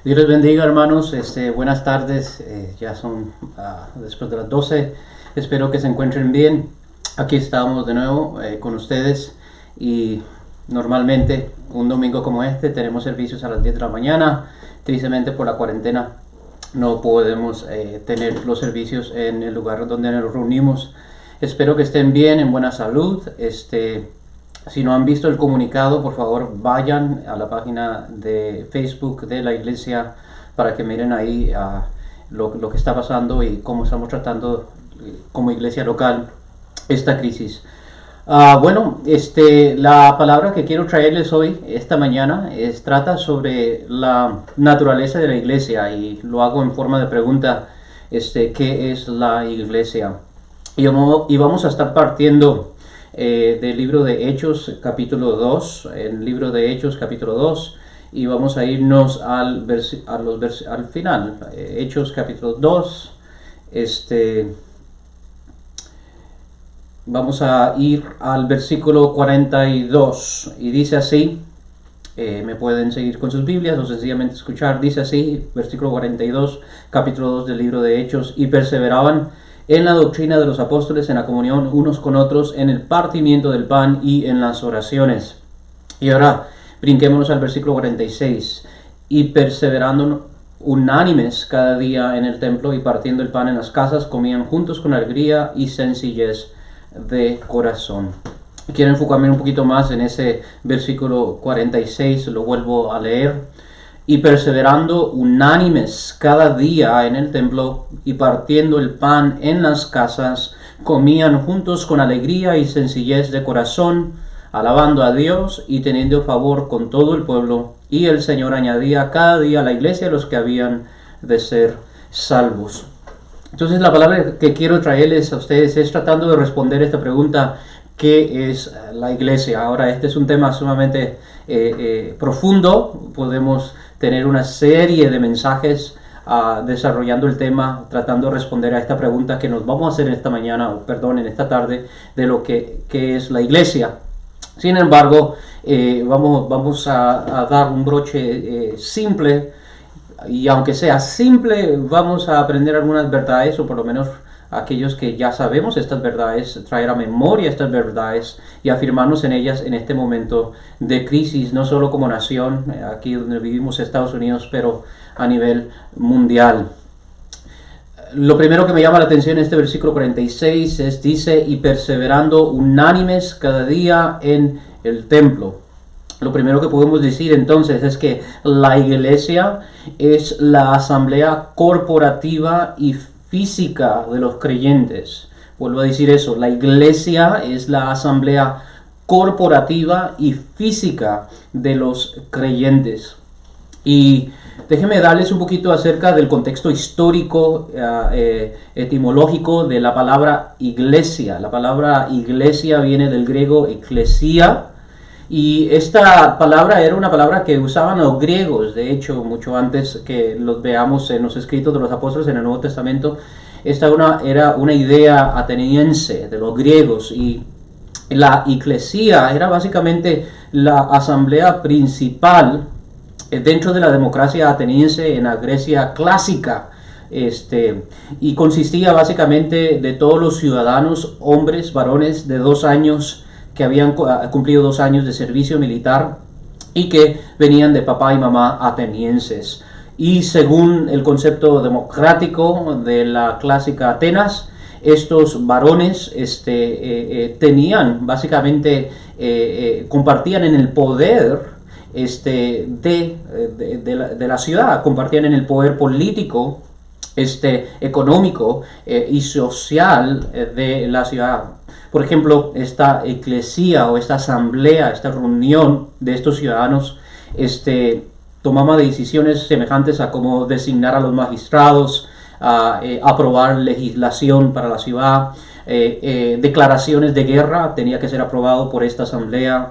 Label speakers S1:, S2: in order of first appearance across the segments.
S1: Dios les bendiga, hermanos. Buenas tardes. Ya son después de las 12. Espero que se encuentren bien. Aquí estamos de nuevo con ustedes. Y normalmente un domingo como este tenemos servicios a las 10 de la mañana. Tristemente por la cuarentena no podemos tener los servicios en el lugar donde nos reunimos. Espero que estén bien, en buena salud. Si no han visto el comunicado, por favor vayan a la página de Facebook de la iglesia para que miren ahí lo que está pasando y cómo estamos tratando como iglesia local esta crisis. La palabra que quiero traerles hoy, esta mañana, trata sobre la naturaleza de la iglesia y lo hago en forma de pregunta, ¿qué es la iglesia? Y vamos a estar partiendo del libro de Hechos capítulo 2, el libro de Hechos capítulo 2, y vamos a irnos al final, Hechos capítulo 2, vamos a ir al versículo 42, y dice así, me pueden seguir con sus Biblias o sencillamente escuchar, dice así, versículo 42, capítulo 2 del libro de Hechos, y perseveraban en la doctrina de los apóstoles, en la comunión unos con otros, en el partimiento del pan y en las oraciones. Y ahora brinquémonos al versículo 46. Y perseverando unánimes cada día en el templo y partiendo el pan en las casas, comían juntos con alegría y sencillez de corazón. Quiero enfocarme un poquito más en ese versículo 46, lo vuelvo a leer. Y perseverando unánimes cada día en el templo y partiendo el pan en las casas, comían juntos con alegría y sencillez de corazón, alabando a Dios y teniendo favor con todo el pueblo. Y el Señor añadía cada día a la iglesia los que habían de ser salvos. Entonces la palabra que quiero traerles a ustedes es tratando de responder esta pregunta: ¿qué es la iglesia? Ahora, este es un tema sumamente profundo. Podemos tener una serie de mensajes desarrollando el tema, tratando de responder a esta pregunta que nos vamos a hacer en esta tarde, de lo que es la iglesia. Sin embargo, vamos a dar un broche simple, y aunque sea simple, vamos a aprender algunas verdades, o por lo menos aquellos que ya sabemos estas verdades, traer a memoria estas verdades y afirmarnos en ellas en este momento de crisis, no solo como nación, aquí donde vivimos Estados Unidos, pero a nivel mundial. Lo primero que me llama la atención en este versículo 46 dice, y perseverando unánimes cada día en el templo. Lo primero que podemos decir entonces es que la iglesia es la asamblea corporativa y física de los creyentes. Vuelvo a decir eso, la iglesia es la asamblea corporativa y física de los creyentes. Y déjenme darles un poquito acerca del contexto histórico, etimológico de la palabra iglesia. La palabra iglesia viene del griego ecclesia, y esta palabra era una palabra que usaban los griegos, de hecho, mucho antes que los veamos en los escritos de los apóstoles en el Nuevo Testamento. Esta era una idea ateniense de los griegos, y la iglesia era básicamente la asamblea principal dentro de la democracia ateniense en la Grecia clásica. Y consistía básicamente de todos los ciudadanos, hombres, varones de 2 años, que habían cumplido 2 años de servicio militar y que venían de papá y mamá atenienses. Y según el concepto democrático de la clásica Atenas, estos varones tenían básicamente, compartían en el poder de la ciudad, compartían en el poder político, económico y social de la ciudad. Por ejemplo, esta iglesia o esta asamblea, esta reunión de estos ciudadanos, tomaba decisiones semejantes a cómo designar a los magistrados, aprobar legislación para la ciudad, declaraciones de guerra tenía que ser aprobado por esta asamblea,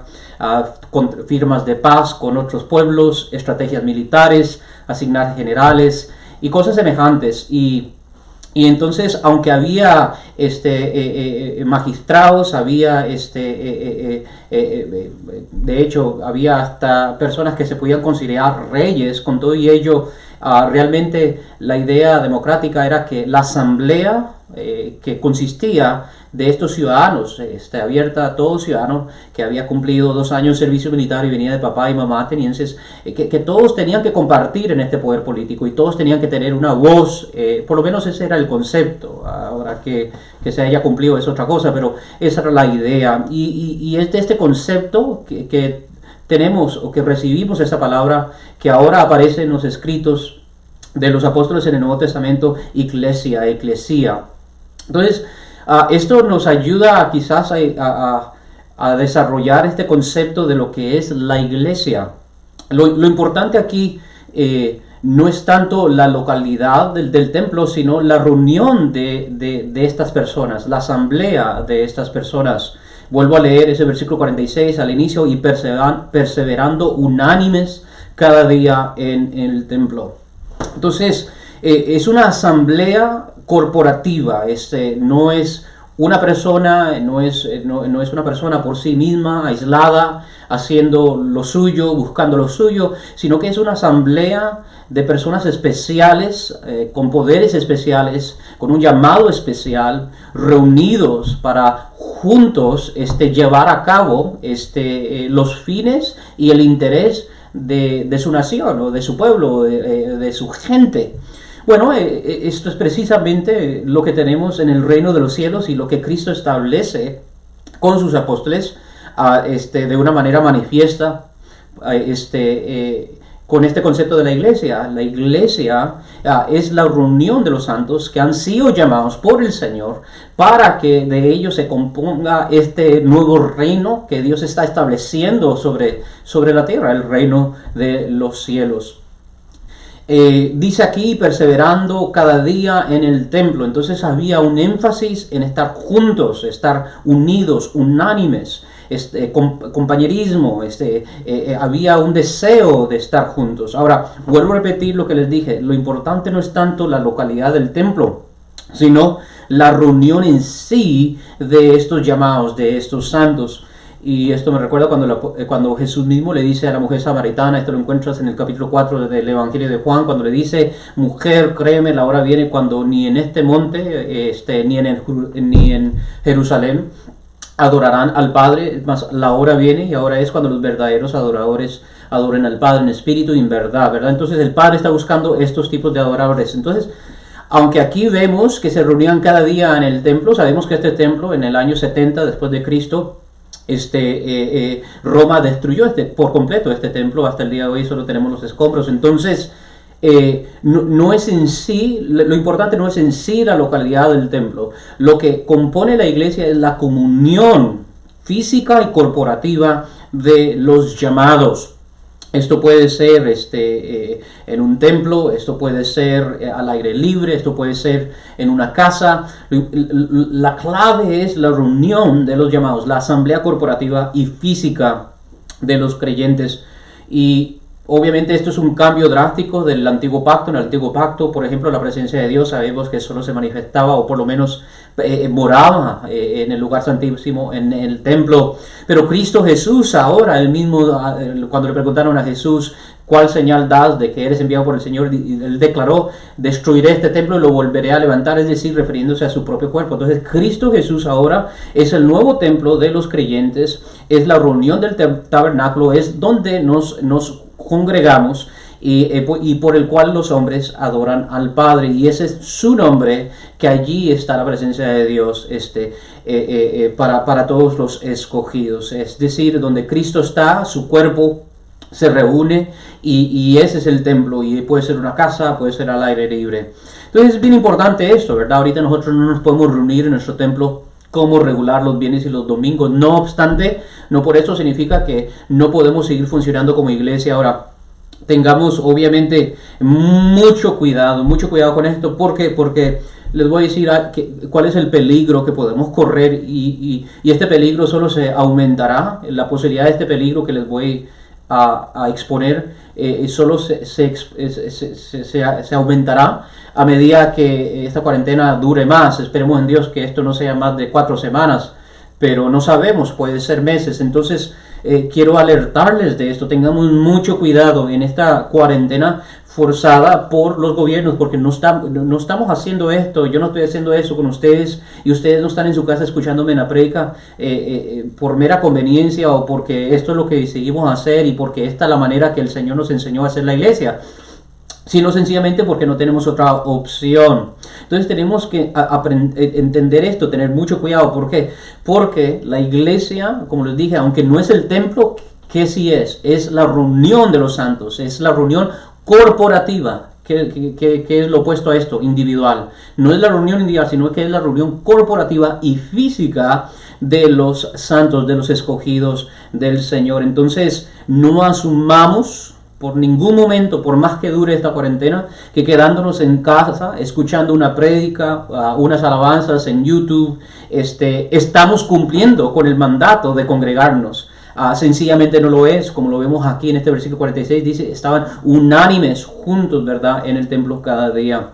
S1: con firmas de paz con otros pueblos, estrategias militares, asignar generales y cosas semejantes. Y entonces, aunque había magistrados, había de hecho había hasta personas que se podían considerar reyes, con todo y ello realmente la idea democrática era que la asamblea, que consistía de estos ciudadanos, abierta a todo ciudadano que había cumplido 2 años de servicio militar y venía de papá y mamá atenienses, que todos tenían que compartir en este poder político y todos tenían que tener una voz, por lo menos ese era el concepto. Ahora que se haya cumplido es otra cosa, pero esa era la idea. Y es de este concepto que tenemos, o que recibimos esa palabra que ahora aparece en los escritos de los apóstoles en el Nuevo Testamento, iglesia, eclesía. Entonces, esto nos ayuda quizás a desarrollar este concepto de lo que es la iglesia. Lo importante aquí no es tanto la localidad del templo, sino la reunión de estas personas, la asamblea de estas personas. Vuelvo a leer ese versículo 46 al inicio: y perseverando unánimes cada día en el templo. Entonces, es una asamblea corporativa, no es una persona, no es una persona por sí misma, aislada, haciendo lo suyo, buscando lo suyo, sino que es una asamblea de personas especiales, con poderes especiales, con un llamado especial, reunidos para juntos llevar a cabo los fines y el interés de su nación, o de su pueblo, de su gente. Bueno, esto es precisamente lo que tenemos en el reino de los cielos y lo que Cristo establece con sus apóstoles de una manera manifiesta con este concepto de la iglesia. La iglesia es la reunión de los santos que han sido llamados por el Señor para que de ellos se componga este nuevo reino que Dios está estableciendo sobre la tierra, el reino de los cielos. Dice aquí, perseverando cada día en el templo. Entonces había un énfasis en estar juntos, estar unidos, unánimes, compañerismo, había un deseo de estar juntos. Ahora, vuelvo a repetir lo que les dije: lo importante no es tanto la localidad del templo, sino la reunión en sí de estos llamados, de estos santos. Y esto me recuerda cuando Jesús mismo le dice a la mujer samaritana, esto lo encuentras en el capítulo 4 del Evangelio de Juan, cuando le dice: mujer, créeme, la hora viene cuando ni en este monte, ni en Jerusalén adorarán al Padre, más la hora viene y ahora es cuando los verdaderos adoradores adoren al Padre en espíritu y en verdad, ¿verdad? Entonces el Padre está buscando estos tipos de adoradores. Entonces, aunque aquí vemos que se reunían cada día en el templo, sabemos que este templo en el año 70 después de Cristo, Roma destruyó por completo este templo. Hasta el día de hoy solo tenemos los escombros. Entonces, no es en sí, lo importante no es en sí la localidad del templo. Lo que compone la iglesia es la comunión física y corporativa de los llamados. Esto puede ser en un templo, esto puede ser al aire libre, esto puede ser en una casa. La clave es la reunión de los llamados, la asamblea corporativa y física de los creyentes. Y obviamente esto es un cambio drástico del antiguo pacto. En el antiguo pacto, por ejemplo, la presencia de Dios sabemos que solo se manifestaba, o por lo menos moraba en el lugar santísimo, en el templo. Pero Cristo Jesús ahora, él mismo, cuando le preguntaron a Jesús: ¿cuál señal das de que eres enviado por el Señor? Y él declaró: destruiré este templo y lo volveré a levantar, es decir, refiriéndose a su propio cuerpo. Entonces Cristo Jesús ahora es el nuevo templo de los creyentes, es la reunión del tabernáculo, es donde nos congregamos y por el cual los hombres adoran al Padre, y ese es su nombre, que allí está la presencia de Dios para todos los escogidos. Es decir, donde Cristo está, su cuerpo se reúne, y ese es el templo, y puede ser una casa, puede ser al aire libre. Entonces es bien importante esto, ¿verdad? Ahorita nosotros no nos podemos reunir en nuestro templo como regular los viernes y los domingos. No obstante, no por eso significa que no podemos seguir funcionando como iglesia. Ahora, tengamos obviamente mucho cuidado con esto, porque les voy a decir cuál es el peligro que podemos correr, y este peligro solo se aumentará. La posibilidad de este peligro que les voy a exponer solo se aumentará a medida que esta cuarentena dure más. Esperemos en Dios que esto no sea más de 4 semanas, pero no sabemos, puede ser meses. Entonces quiero alertarles de esto. Tengamos mucho cuidado en esta cuarentena forzada por los gobiernos, porque no estamos haciendo esto, yo no estoy haciendo eso con ustedes, y ustedes no están en su casa escuchándome en la prédica por mera conveniencia, o porque esto es lo que decidimos hacer y porque esta es la manera que el Señor nos enseñó a hacer la iglesia, sino sencillamente porque no tenemos otra opción. Entonces tenemos que entender esto, tener mucho cuidado. ¿Por qué? Porque la iglesia, como les dije, aunque no es el templo, ¿qué sí es? Es la reunión de los santos, es la reunión corporativa, que es lo opuesto a esto, individual. No es la reunión individual, sino que es la reunión corporativa y física de los santos, de los escogidos del Señor. Entonces, no asumamos por ningún momento, por más que dure esta cuarentena, que quedándonos en casa, escuchando una prédica, unas alabanzas en YouTube, estamos cumpliendo con el mandato de congregarnos. Sencillamente no lo es, como lo vemos aquí en este versículo 46, dice, estaban unánimes juntos, ¿verdad?, en el templo cada día.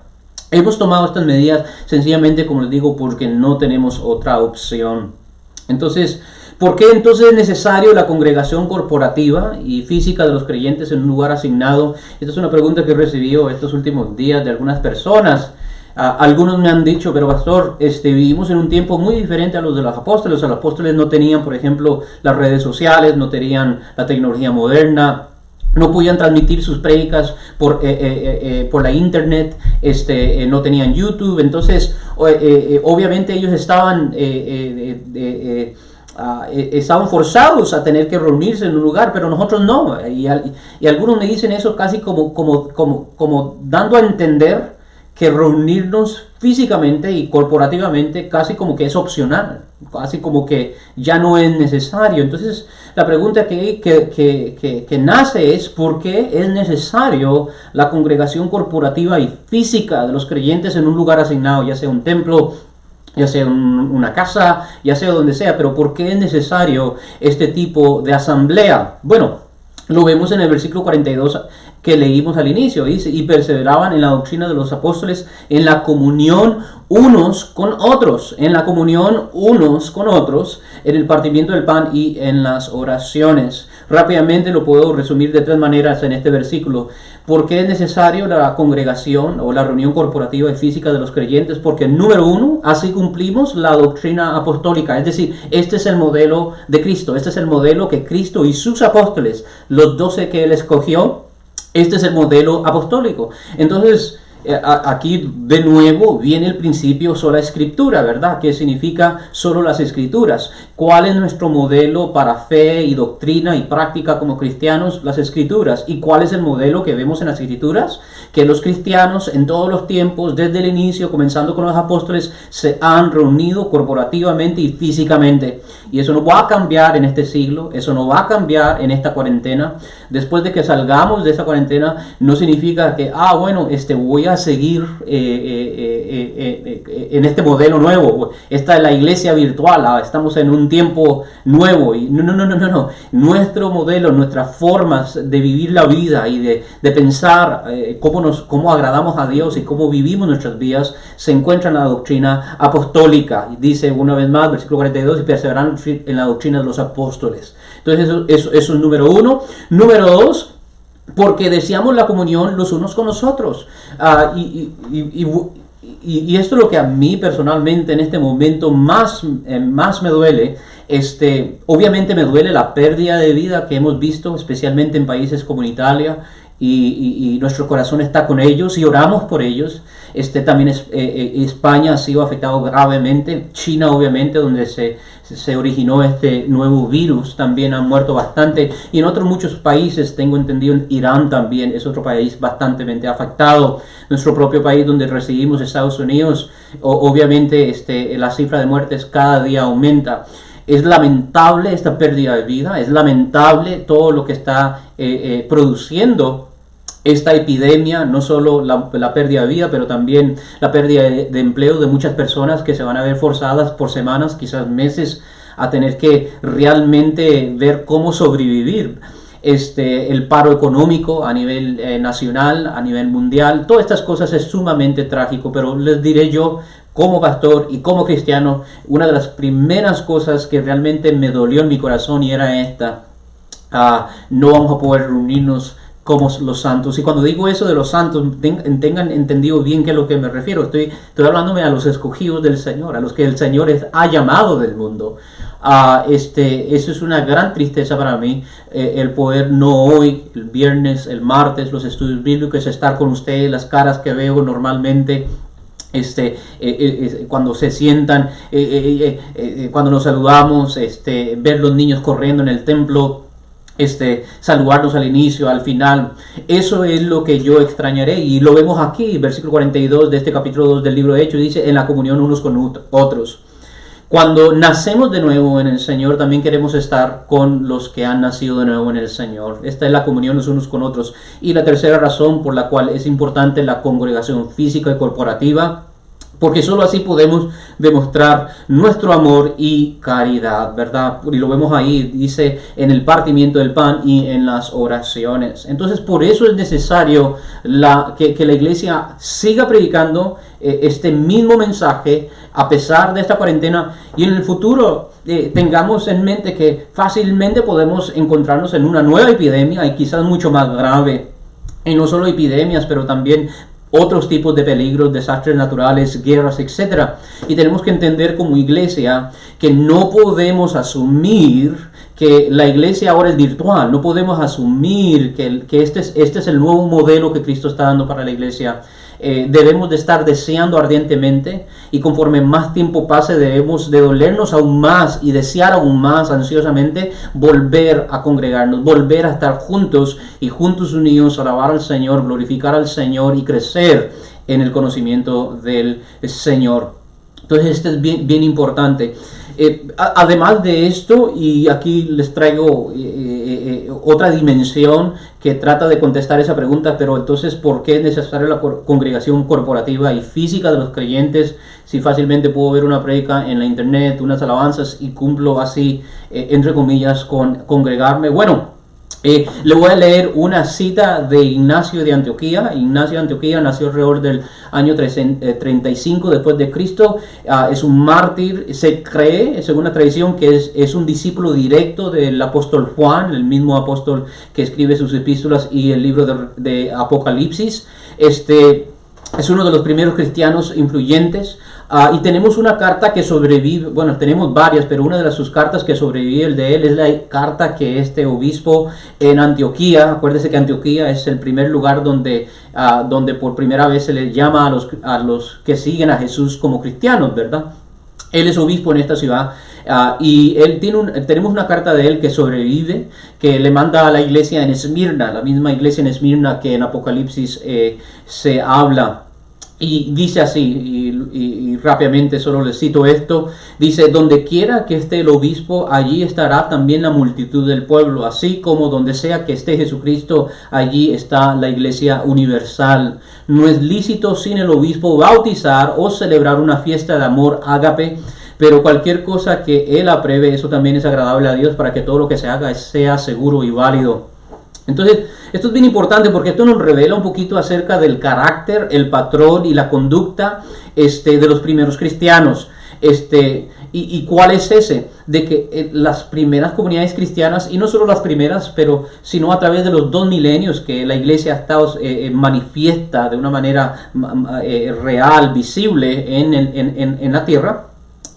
S1: Hemos tomado estas medidas sencillamente, como les digo, porque no tenemos otra opción. Entonces, ¿por qué entonces es necesario la congregación corporativa y física de los creyentes en un lugar asignado? Esta es una pregunta que he recibido estos últimos días de algunas personas. Algunos me han dicho, pero pastor, vivimos en un tiempo muy diferente a los de los apóstoles. Los apóstoles no tenían, por ejemplo, las redes sociales, no tenían la tecnología moderna, no podían transmitir sus prédicas por la internet, no tenían YouTube. Entonces, obviamente ellos estaban forzados a tener que reunirse en un lugar, pero nosotros no. Y algunos me dicen eso casi como dando a entender que reunirnos físicamente y corporativamente casi como que es opcional, casi como que ya no es necesario. Entonces la pregunta que nace es ¿por qué es necesario la congregación corporativa y física de los creyentes en un lugar asignado, ya sea un templo, ya sea una casa, ya sea donde sea? Pero ¿por qué es necesario este tipo de asamblea? Bueno, lo vemos en el versículo 42 que leímos al inicio. Dice, y perseveraban en la doctrina de los apóstoles, en la comunión unos con otros, en la comunión unos con otros, en el partimiento del pan y en las oraciones. Rápidamente lo puedo resumir de tres maneras en este versículo. ¿Por qué es necesario la congregación o la reunión corporativa y física de los creyentes? Porque número uno, así cumplimos la doctrina apostólica. Es decir, este es el modelo de Cristo. Este es el modelo que Cristo y sus apóstoles, los 12 que Él escogió, este es el modelo apostólico. Entonces, aquí de nuevo viene el principio sola escritura, ¿verdad? ¿Qué significa solo las escrituras? ¿Cuál es nuestro modelo para fe y doctrina y práctica como cristianos? Las escrituras. ¿Y cuál es el modelo que vemos en las escrituras? Que los cristianos en todos los tiempos, desde el inicio, comenzando con los apóstoles, se han reunido corporativamente y físicamente. Y eso no va a cambiar en este siglo, eso no va a cambiar en esta cuarentena. Después de que salgamos de esta cuarentena, no significa que, bueno, voy a seguir en este modelo nuevo. Esta es la iglesia virtual, estamos en un tiempo nuevo. Y no. Nuestro modelo, nuestras formas de vivir la vida y de pensar cómo agradamos a Dios y cómo vivimos nuestras vidas se encuentran en la doctrina apostólica. Y dice una vez más, versículo 42, y perseveran en la doctrina de los apóstoles. Entonces eso es número uno. Número dos, porque deseamos la comunión los unos con los otros. Y esto es lo que a mí personalmente en este momento más me duele. Obviamente me duele la pérdida de vida que hemos visto, especialmente en países como Italia, y nuestro corazón está con ellos y oramos por ellos. También España ha sido afectado gravemente. China, obviamente, donde se originó este nuevo virus, también han muerto bastante. Y en otros muchos países, tengo entendido, en Irán también es otro país bastante afectado. Nuestro propio país donde residimos, Estados Unidos, obviamente la cifra de muertes cada día aumenta. Es lamentable esta pérdida de vida, es lamentable todo lo que está produciendo esta epidemia, no solo la pérdida de vida, pero también la pérdida de empleo de muchas personas que se van a ver forzadas por semanas, quizás meses, a tener que realmente ver cómo sobrevivir. El paro económico a nivel nacional, a nivel mundial, todas estas cosas es sumamente trágico, pero les diré yo, como pastor y como cristiano, una de las primeras cosas que realmente me dolió en mi corazón y era esta. no vamos a poder reunirnos como los santos. Y cuando digo eso de los santos, tengan entendido bien qué es lo que me refiero. Estoy hablándome a los escogidos del Señor, a los que el Señor ha llamado del mundo. Eso es una gran tristeza para mí, el poder no hoy, el viernes, el martes, los estudios bíblicos, estar con ustedes, las caras que veo normalmente. Cuando se sientan, cuando nos saludamos, ver los niños corriendo en el templo, saludarnos al inicio, al final. Eso es lo que yo extrañaré, y lo vemos aquí, versículo 42 de este capítulo 2 del libro de Hechos, dice: en la comunión unos con otros. Cuando nacemos de nuevo en el Señor, también queremos estar con los que han nacido de nuevo en el Señor. Esta es la comunión los unos con otros. Y la tercera razón por la cual es importante la congregación física y corporativa, porque solo así podemos demostrar nuestro amor y caridad, ¿verdad? Y lo vemos ahí, dice, en el partimiento del pan y en las oraciones. Entonces, por eso es necesario que la iglesia siga predicando este mismo mensaje a pesar de esta cuarentena, y en el futuro tengamos en mente que fácilmente podemos encontrarnos en una nueva epidemia, y quizás mucho más grave. Y no solo epidemias, pero también otros tipos de peligros, desastres naturales, guerras, etc. Y tenemos que entender como iglesia que no podemos asumir que la iglesia ahora es virtual. No podemos asumir que este es el nuevo modelo que Cristo está dando para la iglesia. Debemos de estar deseando ardientemente, y conforme más tiempo pase debemos de dolernos aún más y desear aún más ansiosamente volver a congregarnos, volver a estar juntos y juntos unidos, alabar al Señor, glorificar al Señor y crecer en el conocimiento del Señor. Entonces esto es bien importante. Además de esto, y aquí les traigo otra dimensión que trata de contestar esa pregunta, pero entonces, ¿por qué es necesaria la congregación corporativa y física de los creyentes si fácilmente puedo ver una prédica en la internet, unas alabanzas, y cumplo así, entre comillas, con congregarme? Bueno, le voy a leer una cita de Ignacio de Antioquía. Ignacio de Antioquía nació alrededor del año 35 después de Cristo. Es un mártir. Se cree, según la tradición, que es un discípulo directo del apóstol Juan, el mismo apóstol que escribe sus epístolas y el libro de Apocalipsis. Es uno de los primeros cristianos influyentes. Y tenemos una carta que sobrevive, bueno, tenemos varias, pero una de sus cartas que sobrevive de él es la carta que este obispo en Antioquía, acuérdese que Antioquía es el primer lugar donde por primera vez se le llama a los que siguen a Jesús como cristianos, ¿verdad? Él es obispo en esta ciudad, y él tenemos una carta de él que sobrevive, que le manda a la iglesia en Esmirna, la misma iglesia en Esmirna que en Apocalipsis se habla. Y dice así, y rápidamente solo les cito esto, dice: donde quiera que esté el obispo, allí estará también la multitud del pueblo, así como donde sea que esté Jesucristo, allí está la iglesia universal. No es lícito sin el obispo bautizar o celebrar una fiesta de amor ágape, pero cualquier cosa que él apruebe, eso también es agradable a Dios, para que todo lo que se haga sea seguro y válido. Entonces, esto es bien importante porque esto nos revela un poquito acerca del carácter, el patrón y la conducta de los primeros cristianos. ¿Y cuál es ese? De que las primeras comunidades cristianas, y no solo las primeras, pero sino a través de los 2 milenios que la iglesia ha estado manifiesta de una manera real, visible en la tierra,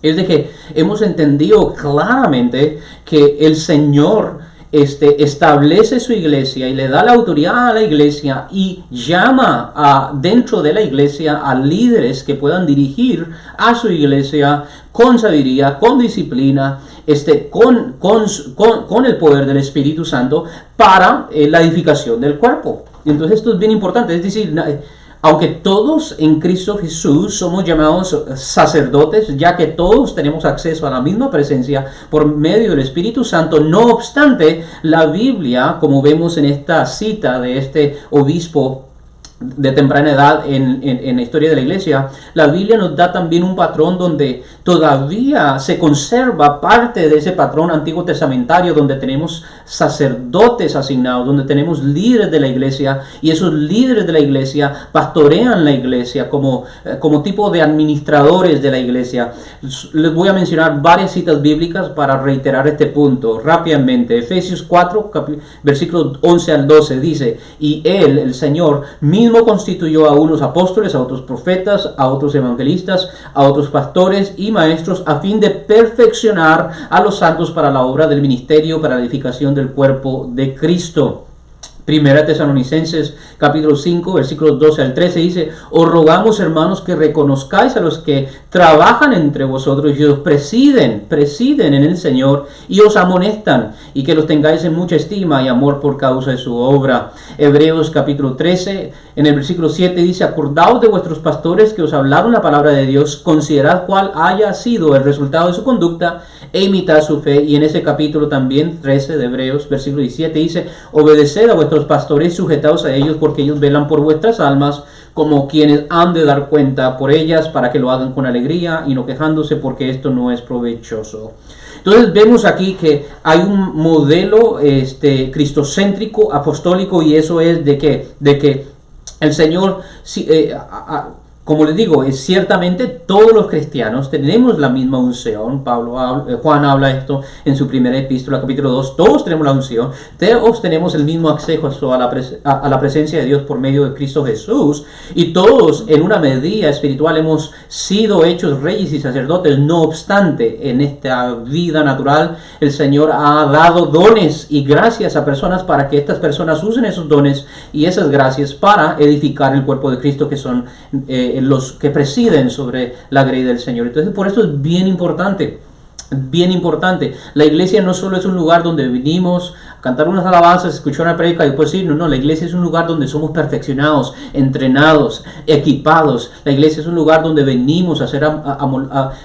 S1: es de que hemos entendido claramente que el Señor establece su iglesia y le da la autoridad a la iglesia, y llama dentro de la iglesia a líderes que puedan dirigir a su iglesia con sabiduría, con disciplina, con el poder del Espíritu Santo para la edificación del cuerpo. Entonces esto es bien importante, es decir, aunque todos en Cristo Jesús somos llamados sacerdotes, ya que todos tenemos acceso a la misma presencia por medio del Espíritu Santo, no obstante, la Biblia, como vemos en esta cita de este obispo de temprana edad en la historia de la iglesia, la Biblia nos da también un patrón donde todavía se conserva parte de ese patrón antiguo testamentario, donde tenemos sacerdotes asignados, donde tenemos líderes de la iglesia, y esos líderes de la iglesia pastorean la iglesia como tipo de administradores de la iglesia. Les voy a mencionar varias citas bíblicas para reiterar este punto rápidamente. Efesios 4, versículos 11 al 12 dice: y Él, el Señor, mismo constituyó a unos apóstoles, a otros profetas, a otros evangelistas, a otros pastores y maestros, a fin de perfeccionar a los santos para la obra del ministerio, para la edificación del cuerpo de Cristo. Primera Tesalonicenses capítulo 5 versículos 12 al 13 dice: os rogamos, hermanos, que reconozcáis a los que trabajan entre vosotros y os presiden en el Señor y os amonestan, y que los tengáis en mucha estima y amor por causa de su obra. Hebreos capítulo 13 en el versículo 7 dice: acordaos de vuestros pastores que os hablaron la palabra de Dios, considerad cuál haya sido el resultado de su conducta e imitad su fe. Y en ese capítulo también 13 de Hebreos versículo 17 dice: obedeced a vuestros pastores, sujetaos a ellos, porque ellos velan por vuestras almas, como quienes han de dar cuenta por ellas, para que lo hagan con alegría y no quejándose, porque esto no es provechoso. Entonces vemos aquí que hay un modelo cristocéntrico, apostólico, y eso es de que el Señor, como les digo, es ciertamente todos los cristianos tenemos la misma unción. Juan habla esto en su primera epístola, capítulo 2. Todos tenemos la unción, todos tenemos el mismo acceso a la presencia de Dios por medio de Cristo Jesús, y todos en una medida espiritual hemos sido hechos reyes y sacerdotes. No obstante, en esta vida natural el Señor ha dado dones y gracias a personas para que estas personas usen esos dones y esas gracias para edificar el cuerpo de Cristo, que son los que presiden sobre la grey del Señor. Entonces, por eso es bien importante. La iglesia no solo es un lugar donde vinimos a cantar unas alabanzas, escuchar una predica y después irnos. No, la iglesia es un lugar donde somos perfeccionados, entrenados, equipados. La iglesia es un lugar donde venimos a ser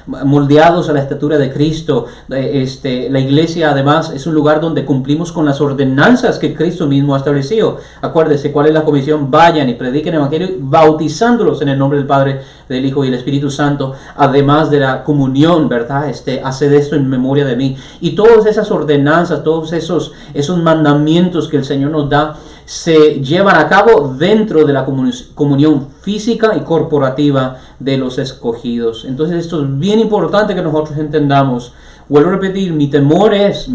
S1: moldeados a la estatura de Cristo. La iglesia además es un lugar donde cumplimos con las ordenanzas que Cristo mismo ha establecido. Acuérdense cuál es la comisión: vayan y prediquen el evangelio, bautizándolos en el nombre del Padre, del Hijo y del Espíritu Santo, además de la comunión, ¿verdad? Haced esto en memoria de mí. Y todas esas ordenanzas, todos esos mandamientos que el Señor nos da, se llevan a cabo dentro de la comunión física y corporativa de los escogidos. Entonces esto es bien importante que nosotros entendamos. Vuelvo a repetir, mi temor es,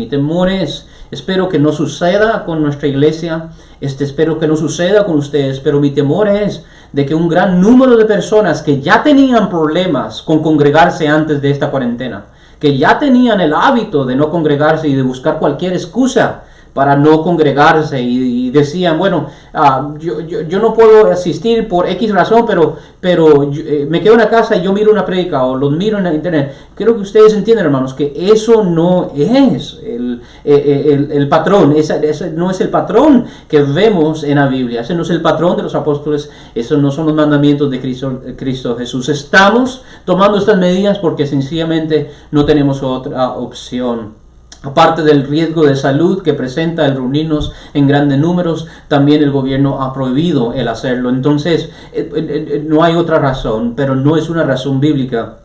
S1: espero que no suceda con nuestra iglesia, espero que no suceda con ustedes, pero mi temor es de que un gran número de personas que ya tenían problemas con congregarse antes de esta cuarentena, que ya tenían el hábito de no congregarse y de buscar cualquier excusa para no congregarse, y decían, bueno, yo no puedo asistir por X razón, pero me quedo en la casa y yo miro una predica o los miro en la internet. Quiero que ustedes entiendan, hermanos, que eso no es el patrón, ese no es el patrón que vemos en la Biblia, ese no es el patrón de los apóstoles, esos no son los mandamientos de Cristo Jesús. Estamos tomando estas medidas porque sencillamente no tenemos otra opción. Aparte del riesgo de salud que presenta el reunirnos en grandes números, también el gobierno ha prohibido el hacerlo. Entonces, no hay otra razón, pero no es una razón bíblica,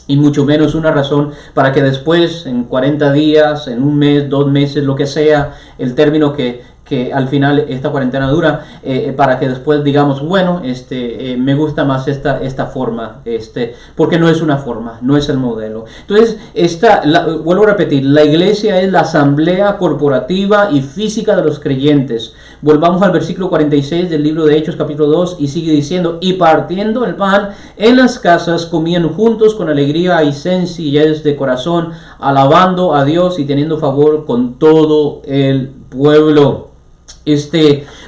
S1: y mucho menos una razón para que después, en 40 días, en un mes, 2 meses, lo que sea, el término que al final esta cuarentena dura, para que después digamos, bueno, me gusta más esta forma, porque no es una forma, no es el modelo. Entonces, vuelvo a repetir, la iglesia es la asamblea corporativa y física de los creyentes. Volvamos al versículo 46 del libro de Hechos capítulo 2, y sigue diciendo: y partiendo el pan en las casas, comían juntos con alegría y sencillez de corazón, alabando a Dios y teniendo favor con todo el pueblo.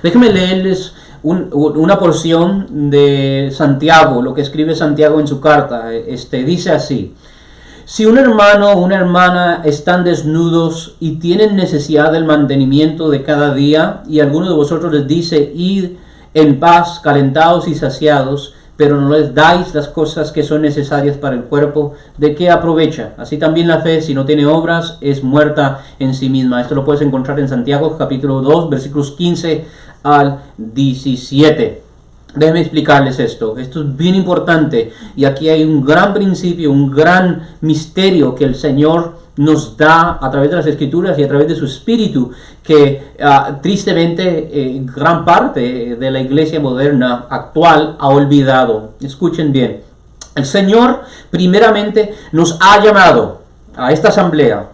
S1: Déjenme leerles una porción de Santiago, lo que escribe Santiago en su carta. Dice así: si un hermano o una hermana están desnudos y tienen necesidad del mantenimiento de cada día, y alguno de vosotros les dice: id en paz, calentados y saciados, pero no les dais las cosas que son necesarias para el cuerpo, ¿de qué aprovecha? Así también la fe, si no tiene obras, es muerta en sí misma. Esto lo puedes encontrar en Santiago capítulo 2, versículos 15 al 17. Déjenme explicarles esto. Esto es bien importante. Y aquí hay un gran principio, un gran misterio que el Señor nos da a través de las Escrituras y a través de su Espíritu, que tristemente gran parte de la iglesia moderna actual ha olvidado. Escuchen bien. El Señor primeramente nos ha llamado a esta asamblea,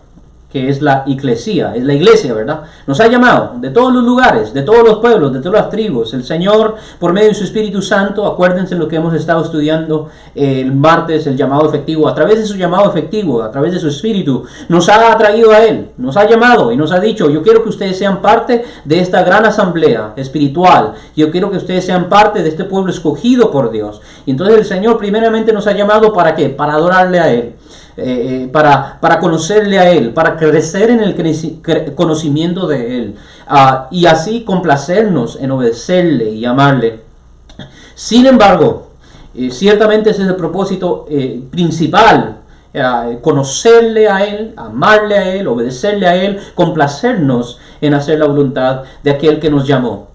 S1: que es la iglesia, es la iglesia, ¿verdad? Nos ha llamado de todos los lugares, de todos los pueblos, de todas las tribus. El Señor, por medio de su Espíritu Santo, acuérdense lo que hemos estado estudiando el martes, el llamado efectivo, a través de su llamado efectivo, a través de su Espíritu, nos ha atraído a Él, nos ha llamado y nos ha dicho: yo quiero que ustedes sean parte de esta gran asamblea espiritual, yo quiero que ustedes sean parte de este pueblo escogido por Dios. Y entonces el Señor primeramente nos ha llamado, ¿para qué? Para adorarle a Él. Para conocerle a Él, para crecer en el conocimiento de Él, y así complacernos en obedecerle y amarle. Sin embargo, ciertamente ese es el propósito principal: conocerle a Él, amarle a Él, obedecerle a Él, complacernos en hacer la voluntad de aquel que nos llamó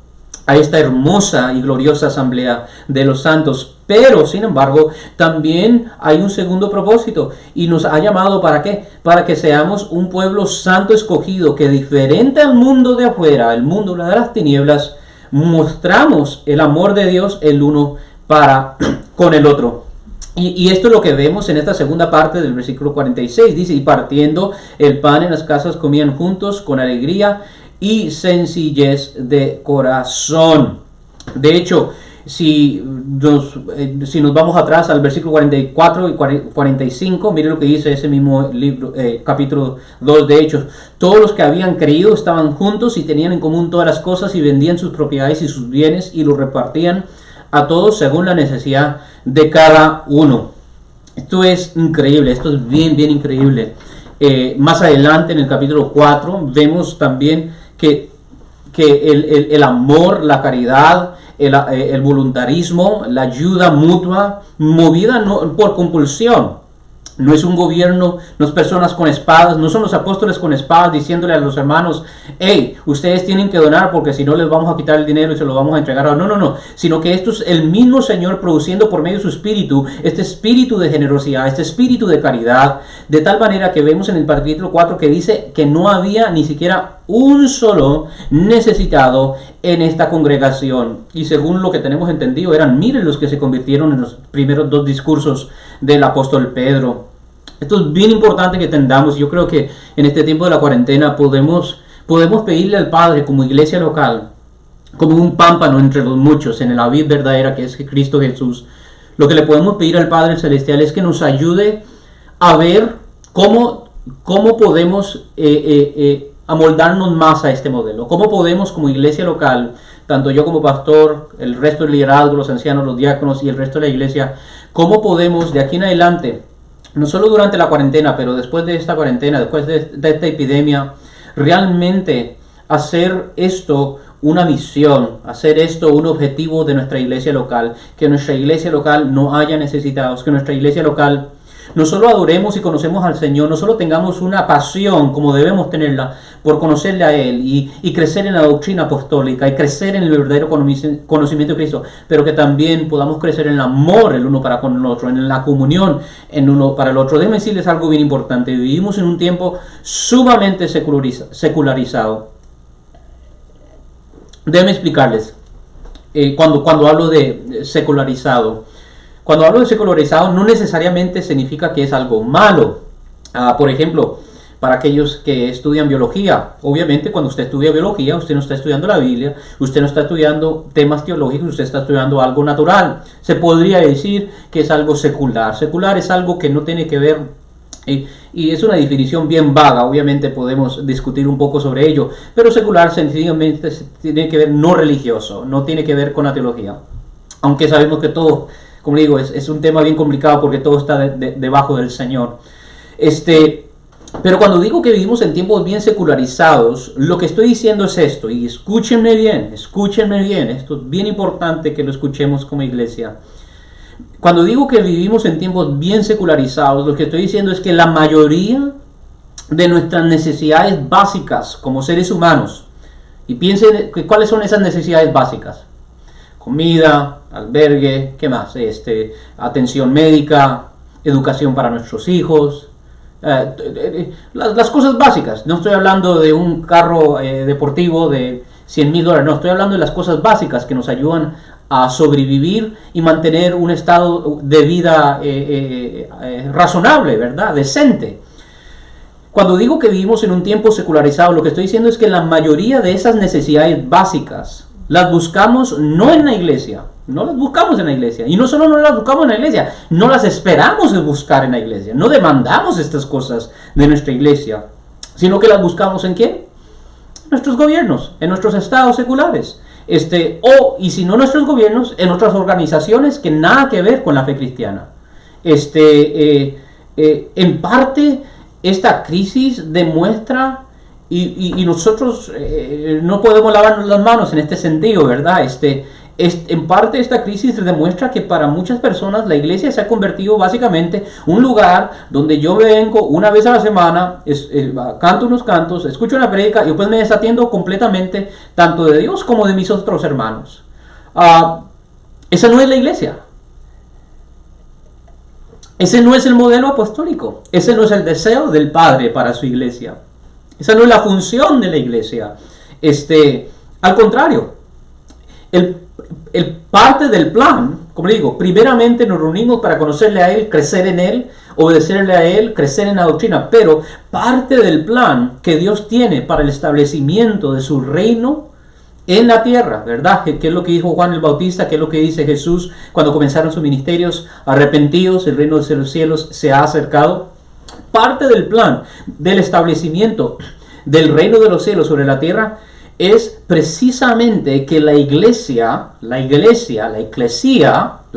S1: a esta hermosa y gloriosa asamblea de los santos. Pero, sin embargo, también hay un segundo propósito, y nos ha llamado ¿para qué? Para que seamos un pueblo santo escogido, que diferente al mundo de afuera, el mundo de las tinieblas, mostramos el amor de Dios el uno para con el otro. Y esto es lo que vemos en esta segunda parte del versículo 46. Dice: y partiendo el pan en las casas comían juntos con alegría y sencillez de corazón. De hecho, si nos vamos atrás al versículo 44 y 45, mire lo que dice ese mismo libro, capítulo 2 de Hechos. Todos los que habían creído estaban juntos y tenían en común todas las cosas, y vendían sus propiedades y sus bienes y los repartían a todos según la necesidad de cada uno. Esto es increíble, esto es bien, bien increíble. Más adelante en el capítulo 4 vemos también que el amor, la caridad, el voluntarismo, la ayuda mutua, movida no por compulsión. No es un gobierno, no es personas con espadas, no son los apóstoles con espadas diciéndole a los hermanos: hey, ustedes tienen que donar porque si no les vamos a quitar el dinero y se lo vamos a entregar. No, sino que esto es el mismo Señor produciendo por medio de su Espíritu, este espíritu de generosidad, este espíritu de caridad, de tal manera que vemos en el capítulo 4 que dice que no había ni siquiera un solo necesitado en esta congregación. Y según lo que tenemos entendido, eran miles los que se convirtieron en los primeros dos discursos del apóstol Pedro. Esto es bien importante que entendamos. Yo creo que en este tiempo de la cuarentena podemos pedirle al Padre, como iglesia local, como un pámpano entre los muchos, en la vid verdadera que es Cristo Jesús. Lo que le podemos pedir al Padre Celestial es que nos ayude a ver cómo podemos amoldarnos más a este modelo. Cómo podemos, como iglesia local, tanto yo como pastor, el resto del liderazgo, los ancianos, los diáconos y el resto de la iglesia, cómo podemos de aquí en adelante, no solo durante la cuarentena, pero después de esta cuarentena, después de esta epidemia, realmente hacer esto una misión, hacer esto un objetivo de nuestra iglesia local, que en nuestra iglesia local no haya necesitados, que en nuestra iglesia local no solo adoremos y conocemos al Señor, no solo tengamos una pasión como debemos tenerla por conocerle a Él y crecer en la doctrina apostólica y crecer en el verdadero conocimiento de Cristo, pero que también podamos crecer en el amor el uno para con el otro, en la comunión en uno para el otro. Déjenme decirles algo bien importante: vivimos en un tiempo sumamente secularizado. Déjenme explicarles, cuando hablo de secularizado. Cuando hablo de secularizado, no necesariamente significa que es algo malo. Por ejemplo, para aquellos que estudian biología, obviamente cuando usted estudia biología, usted no está estudiando la Biblia, usted no está estudiando temas teológicos, usted está estudiando algo natural. Se podría decir que es algo secular. Secular es algo que no tiene que ver, y es una definición bien vaga, obviamente podemos discutir un poco sobre ello, pero secular sencillamente tiene que ver no religioso, no tiene que ver con la teología. Aunque sabemos que todo, como digo, es un tema bien complicado porque todo está debajo del Señor. Pero cuando digo que vivimos en tiempos bien secularizados, lo que estoy diciendo es esto, y escúchenme bien, esto es bien importante que lo escuchemos como iglesia. Cuando digo que vivimos en tiempos bien secularizados, lo que estoy diciendo es que la mayoría de nuestras necesidades básicas como seres humanos, y piensen cuáles son esas necesidades básicas: comida, albergue, ¿qué más? Atención médica, educación para nuestros hijos, las cosas básicas. No estoy hablando de un carro deportivo de $100,000, no, estoy hablando de las cosas básicas que nos ayudan a sobrevivir y mantener un estado de vida razonable, ¿verdad? Decente. Cuando digo que vivimos en un tiempo secularizado, lo que estoy diciendo es que la mayoría de esas necesidades básicas las buscamos no en la iglesia, no las buscamos en la iglesia. Y no solo no las buscamos en la iglesia, no las esperamos de buscar en la iglesia. No demandamos estas cosas de nuestra iglesia, sino que las buscamos ¿en quién? En nuestros gobiernos, en nuestros estados seculares. Y si no nuestros gobiernos, en otras organizaciones que nada que ver con la fe cristiana. En parte, esta crisis demuestra, y nosotros no podemos lavarnos las manos en este sentido, ¿verdad? En parte esta crisis demuestra que para muchas personas la iglesia se ha convertido básicamente un lugar donde yo vengo una vez a la semana, canto unos cantos, escucho una predica y después me desatiendo completamente tanto de Dios como de mis otros hermanos. Esa no es la iglesia. Ese no es el modelo apostólico. Ese no es el deseo del Padre para su iglesia. Esa no es la función de la iglesia. Al contrario, el parte del plan, como digo, primeramente nos reunimos para conocerle a Él, crecer en Él, obedecerle a Él, crecer en la doctrina, pero parte del plan que Dios tiene para el establecimiento de su reino en la tierra, ¿verdad? ¿Qué es lo que dijo Juan el Bautista? ¿Qué es lo que dice Jesús cuando comenzaron sus ministerios? Arrepentidos, el reino de los cielos se ha acercado. Parte del plan del establecimiento del reino de los cielos sobre la tierra es precisamente que la eclesia, la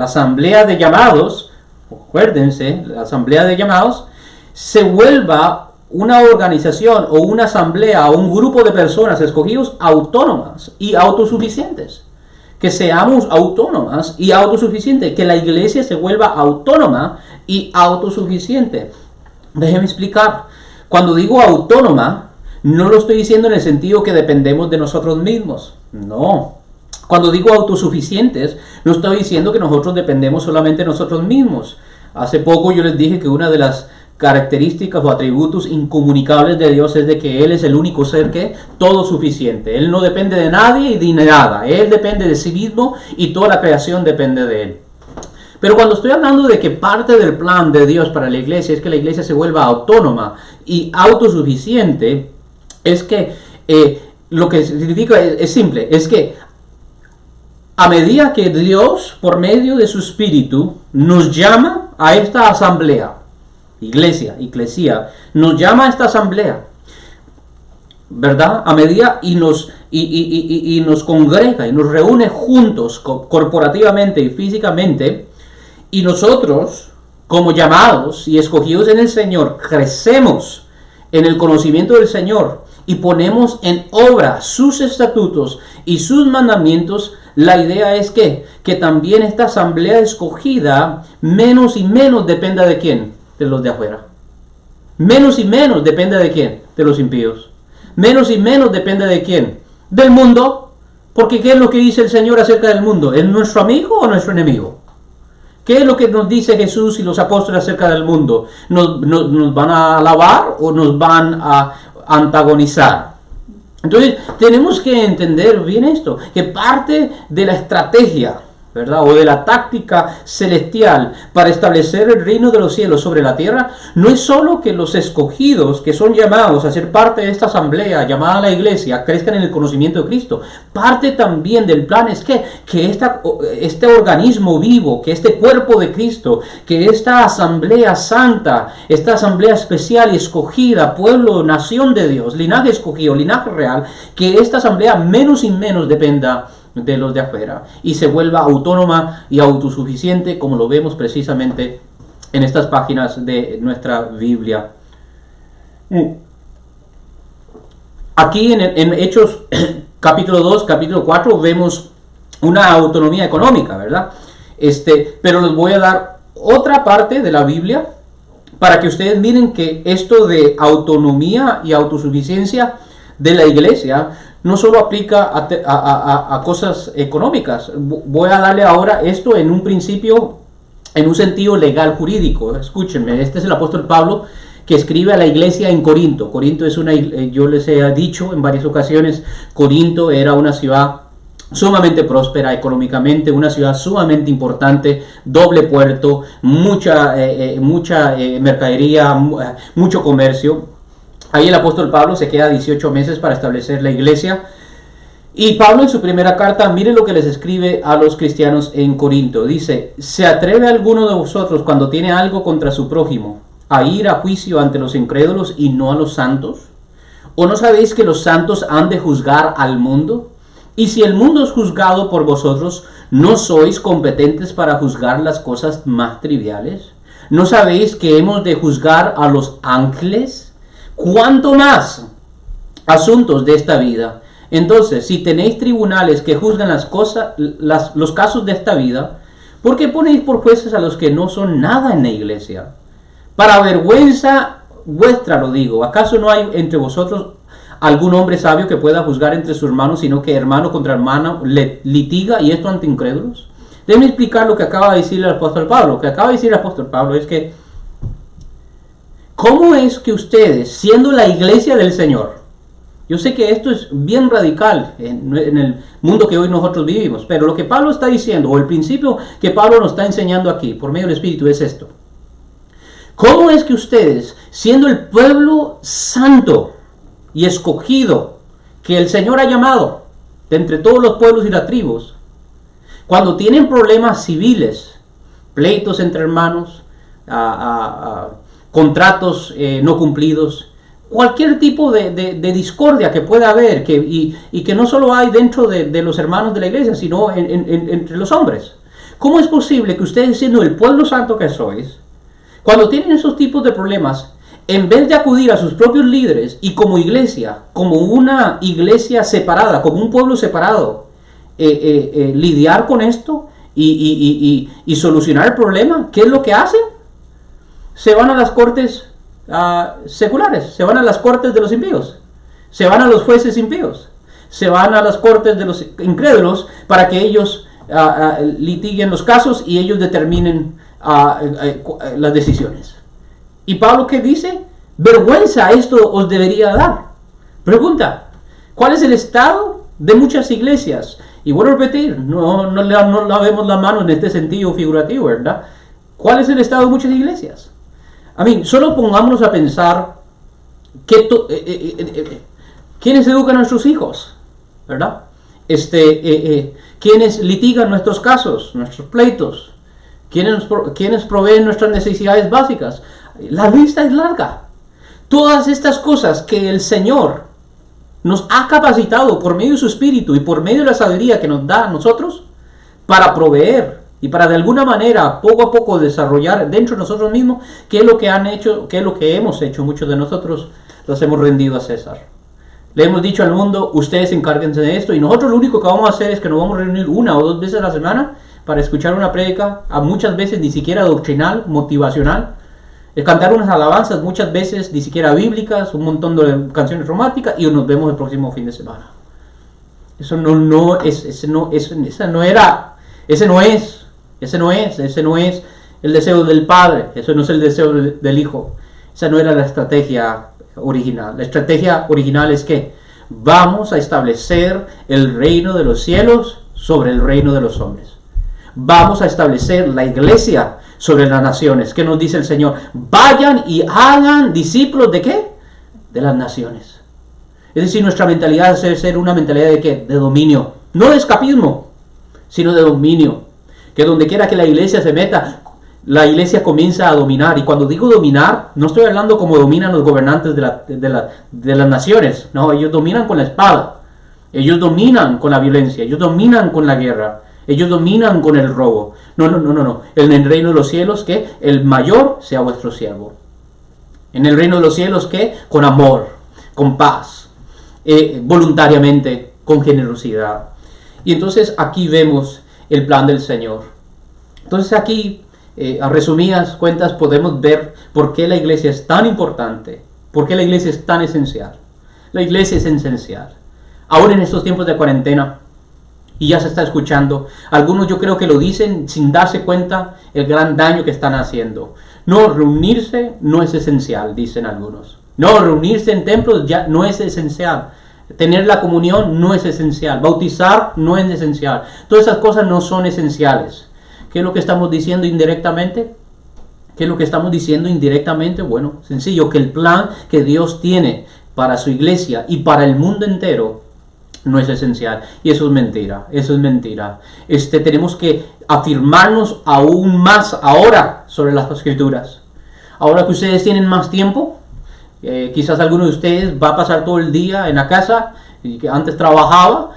S1: asamblea de llamados, acuérdense, la asamblea de llamados, se vuelva una organización o una asamblea o un grupo de personas escogidos autónomas y autosuficientes. Que seamos autónomas y autosuficientes, que la iglesia se vuelva autónoma y autosuficiente. Déjenme explicar. Cuando digo autónoma, no lo estoy diciendo en el sentido que dependemos de nosotros mismos. No. Cuando digo autosuficientes, no estoy diciendo que nosotros dependemos solamente de nosotros mismos. Hace poco yo les dije que una de las características o atributos incomunicables de Dios es de que Él es el único ser que todo suficiente. Él no depende de nadie y de nada. Él depende de sí mismo y toda la creación depende de Él. Pero cuando estoy hablando de que parte del plan de Dios para la iglesia es que la iglesia se vuelva autónoma y autosuficiente, es que lo que significa es simple, es que a medida que Dios, por medio de su Espíritu, nos llama a esta asamblea, eclesia, nos llama a esta asamblea, ¿verdad? A medida y nos congrega y nos reúne juntos corporativamente y físicamente, y nosotros, como llamados y escogidos en el Señor, crecemos en el conocimiento del Señor y ponemos en obra sus estatutos y sus mandamientos. La idea es que también esta asamblea escogida menos y menos dependa de quién, de los de afuera. Menos y menos depende de quién, de los impíos. Menos y menos depende de quién, del mundo. Porque ¿qué es lo que dice el Señor acerca del mundo? ¿Es nuestro amigo o nuestro enemigo? ¿Qué es lo que nos dice Jesús y los apóstoles acerca del mundo? ¿Nos van a alabar o nos van a antagonizar? Entonces tenemos que entender bien esto, que parte de la estrategia, ¿verdad? O de la táctica celestial para establecer el reino de los cielos sobre la tierra, no es solo que los escogidos que son llamados a ser parte de esta asamblea llamada la iglesia crezcan en el conocimiento de Cristo. Parte también del plan es que este organismo vivo, que este cuerpo de Cristo, que esta asamblea santa, esta asamblea especial y escogida, pueblo, nación de Dios, linaje escogido, linaje real, que esta asamblea menos y menos dependa de los de afuera y se vuelva autónoma y autosuficiente, como lo vemos precisamente en estas páginas de nuestra Biblia. Aquí en Hechos capítulo 2, capítulo 4 vemos una autonomía económica, ¿verdad? Pero les voy a dar otra parte de la Biblia para que ustedes miren que esto de autonomía y autosuficiencia de la iglesia no solo aplica a cosas económicas. Voy a darle ahora esto en un principio, en un sentido legal jurídico. Escúchenme, este es el apóstol Pablo que escribe a la iglesia en Corinto. Corinto es una, yo les he dicho en varias ocasiones, Corinto era una ciudad sumamente próspera económicamente, una ciudad sumamente importante, doble puerto, mucha mercadería, mucho comercio. Ahí el apóstol Pablo se queda 18 meses para establecer la iglesia. Y Pablo en su primera carta, miren lo que les escribe a los cristianos en Corinto. Dice: ¿se atreve alguno de vosotros cuando tiene algo contra su prójimo a ir a juicio ante los incrédulos y no a los santos? ¿O no sabéis que los santos han de juzgar al mundo? Y si el mundo es juzgado por vosotros, ¿no sois competentes para juzgar las cosas más triviales? ¿No sabéis que hemos de juzgar a los ángeles? ¿Cuánto más asuntos de esta vida? Entonces, si tenéis tribunales que juzgan los casos de esta vida, ¿por qué ponéis por jueces a los que no son nada en la iglesia? Para vergüenza vuestra lo digo. ¿Acaso no hay entre vosotros algún hombre sabio que pueda juzgar entre sus hermanos, sino que hermano contra hermano litiga, y esto ante incrédulos? Déjenme explicar lo que acaba de decir el apóstol Pablo. Lo que acaba de decir el apóstol Pablo es que ¿cómo es que ustedes, siendo la iglesia del Señor, yo sé que esto es bien radical en el mundo que hoy nosotros vivimos, pero lo que Pablo está diciendo, o el principio que Pablo nos está enseñando aquí, por medio del Espíritu, es esto. ¿Cómo es que ustedes, siendo el pueblo santo y escogido, que el Señor ha llamado de entre todos los pueblos y las tribus, cuando tienen problemas civiles, pleitos entre hermanos, contratos no cumplidos, cualquier tipo de discordia que pueda haber, y que no solo hay dentro de los hermanos de la iglesia, sino entre los hombres? ¿Cómo es posible que ustedes, siendo el pueblo santo que sois, cuando tienen esos tipos de problemas, en vez de acudir a sus propios líderes y como iglesia, como una iglesia separada, como un pueblo separado, lidiar con esto y solucionar el problema, qué es lo que hacen? Se van a las cortes seculares, se van a las cortes de los impíos, se van a los jueces impíos, se van a las cortes de los incrédulos para que ellos litiguen los casos y ellos determinen las decisiones. ¿Y Pablo qué dice? Vergüenza esto os debería dar. Pregunta: ¿cuál es el estado de muchas iglesias? Y vuelvo a repetir, no lavemos la mano en este sentido figurativo, ¿verdad? ¿Cuál es el estado de muchas iglesias? Solo pongámonos a pensar ¿quiénes educan a nuestros hijos? ¿Verdad? ¿Quiénes litigan nuestros casos, nuestros pleitos? ¿Quiénes proveen nuestras necesidades básicas? La lista es larga. Todas estas cosas que el Señor nos ha capacitado por medio de su Espíritu y por medio de la sabiduría que nos da a nosotros para proveer y para de alguna manera poco a poco desarrollar dentro de nosotros mismos, qué es lo que han hecho, qué es lo que hemos hecho. Muchos de nosotros los hemos rendido a César. Le hemos dicho al mundo: ustedes encárguense de esto, y nosotros lo único que vamos a hacer es que nos vamos a reunir 1 o 2 veces a la semana para escuchar una prédica, a muchas veces ni siquiera doctrinal, motivacional, cantar unas alabanzas, muchas veces ni siquiera bíblicas, un montón de canciones románticas, y nos vemos el próximo fin de semana. Ese no es el deseo del Padre, eso no es el deseo del Hijo. Esa no era la estrategia original. La estrategia original es que vamos a establecer el reino de los cielos sobre el reino de los hombres. Vamos a establecer la iglesia sobre las naciones. ¿Qué nos dice el Señor? Vayan y hagan discípulos ¿de qué? De las naciones. Es decir, nuestra mentalidad debe ser una mentalidad ¿de qué? De dominio. No de escapismo, sino de dominio. Que donde quiera que la iglesia se meta, la iglesia comienza a dominar. Y cuando digo dominar, no estoy hablando como dominan los gobernantes de las naciones. No, ellos dominan con la espada. Ellos dominan con la violencia. Ellos dominan con la guerra. Ellos dominan con el robo. No. En el reino de los cielos, que el mayor sea vuestro siervo. En el reino de los cielos, que con amor, con paz, voluntariamente, con generosidad. Y entonces aquí vemos el plan del Señor. Entonces aquí, a resumidas cuentas, podemos ver por qué la iglesia es tan importante, por qué la iglesia es tan esencial. La iglesia es esencial. Ahora en estos tiempos de cuarentena, y ya se está escuchando, algunos yo creo que lo dicen sin darse cuenta el gran daño que están haciendo. No, reunirse no es esencial, dicen algunos. No, reunirse en templos ya no es esencial. Tener la comunión no es esencial. Bautizar no es esencial. Todas esas cosas no son esenciales. ¿Qué es lo que estamos diciendo indirectamente? ¿Qué es lo que estamos diciendo indirectamente? Bueno, sencillo, que el plan que Dios tiene para su iglesia y para el mundo entero no es esencial. Y eso es mentira, eso es mentira. Tenemos que afirmarnos aún más ahora sobre las Escrituras. Ahora que ustedes tienen más tiempo, quizás alguno de ustedes va a pasar todo el día en la casa y que antes trabajaba.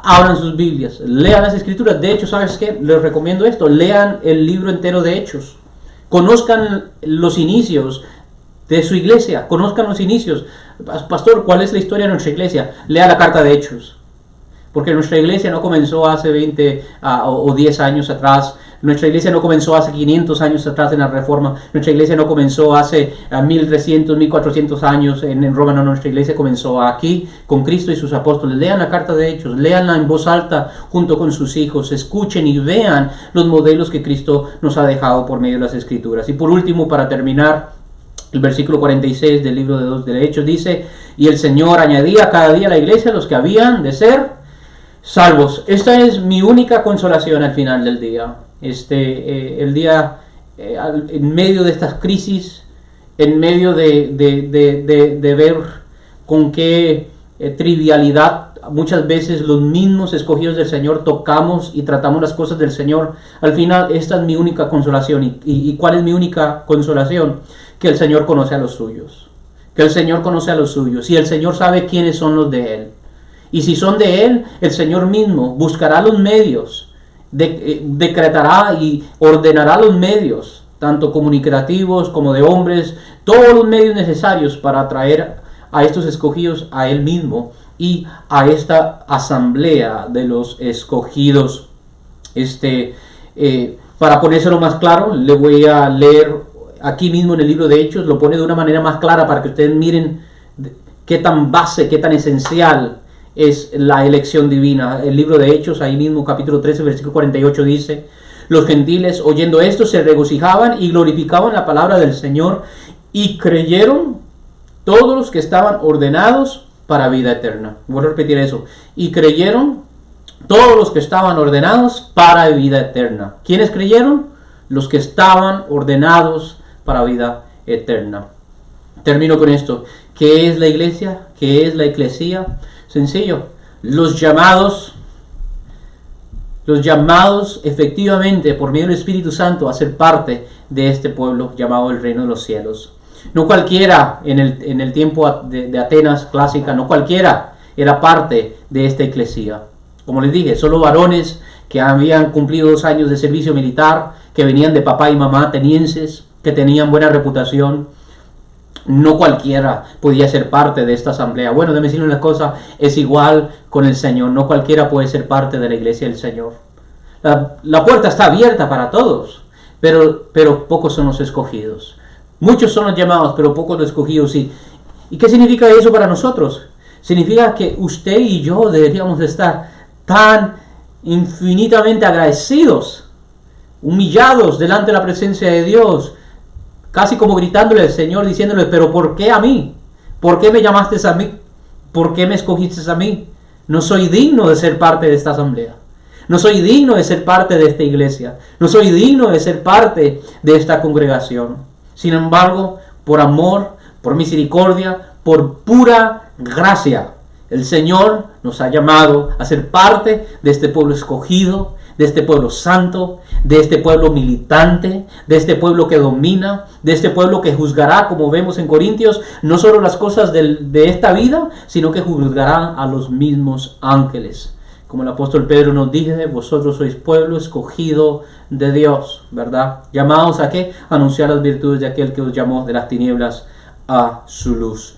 S1: Abran sus Biblias, lean las Escrituras. De hecho, ¿sabes qué? Les recomiendo esto: lean el libro entero de Hechos. Conozcan los inicios de su iglesia, conozcan los inicios. Pastor, ¿cuál es la historia de nuestra iglesia? Lea la carta de Hechos. Porque nuestra iglesia no comenzó hace 20 o 10 años atrás. Nuestra iglesia no comenzó hace 500 años atrás en la Reforma. Nuestra iglesia no comenzó hace 1300, 1400 años en Roma. No, nuestra iglesia comenzó aquí con Cristo y sus apóstoles. Lean la carta de Hechos, leanla en voz alta junto con sus hijos. Escuchen y vean los modelos que Cristo nos ha dejado por medio de las Escrituras. Y por último, para terminar, el versículo 46 del libro de Hechos dice: y el Señor añadía cada día a la iglesia los que habían de ser salvos. Esta es mi única consolación al final del día. El día, en medio de estas crisis, en medio de ver con qué trivialidad muchas veces los mismos escogidos del Señor tocamos y tratamos las cosas del Señor, al final esta es mi única consolación. ¿Y cuál es mi única consolación? Que el Señor conoce a los suyos. Que el Señor conoce a los suyos. Y el Señor sabe quiénes son los de Él. Y si son de Él, el Señor mismo buscará los medios, decretará y ordenará los medios, tanto comunicativos como de hombres, todos los medios necesarios para atraer a estos escogidos a Él mismo y a esta asamblea de los escogidos. Para ponérselo más claro, le voy a leer aquí mismo en el libro de Hechos, lo pone de una manera más clara para que ustedes miren qué tan base, qué tan esencial es la elección divina. El libro de Hechos, ahí mismo, capítulo 13, versículo 48 dice: los gentiles, oyendo esto, se regocijaban y glorificaban la palabra del Señor, y creyeron todos los que estaban ordenados para vida eterna. Voy a repetir eso: y creyeron todos los que estaban ordenados para vida eterna. ¿Quiénes creyeron? Los que estaban ordenados para vida eterna. Termino con esto. ¿Qué es la iglesia? ¿Qué es la eclesía? Sencillo. Los llamados efectivamente por medio del Espíritu Santo a ser parte de este pueblo llamado el reino de los cielos. No cualquiera en el tiempo de Atenas clásica, no cualquiera era parte de esta eclesía. Como les dije, solo varones que habían cumplido 2 años de servicio militar, que venían de papá y mamá atenienses, que tenían buena reputación. No cualquiera podía ser parte de esta asamblea. Bueno, déjame decirle una cosa, es igual con el Señor. No cualquiera puede ser parte de la iglesia del Señor. La puerta está abierta para todos, pero pocos son los escogidos. Muchos son los llamados, pero pocos los escogidos. ¿Y qué significa eso para nosotros? Significa que usted y yo deberíamos estar tan infinitamente agradecidos, humillados delante de la presencia de Dios, casi como gritándole al Señor, diciéndole: pero ¿por qué a mí? ¿Por qué me llamaste a mí? ¿Por qué me escogiste a mí? No soy digno de ser parte de esta asamblea. No soy digno de ser parte de esta iglesia. No soy digno de ser parte de esta congregación. Sin embargo, por amor, por misericordia, por pura gracia, el Señor nos ha llamado a ser parte de este pueblo escogido, de este pueblo santo, de este pueblo militante, de este pueblo que domina, de este pueblo que juzgará, como vemos en Corintios, no solo las cosas de esta vida, sino que juzgará a los mismos ángeles. Como el apóstol Pedro nos dice: vosotros sois pueblo escogido de Dios, ¿verdad? ¿Llamados a qué? A anunciar las virtudes de aquel que os llamó de las tinieblas a su luz.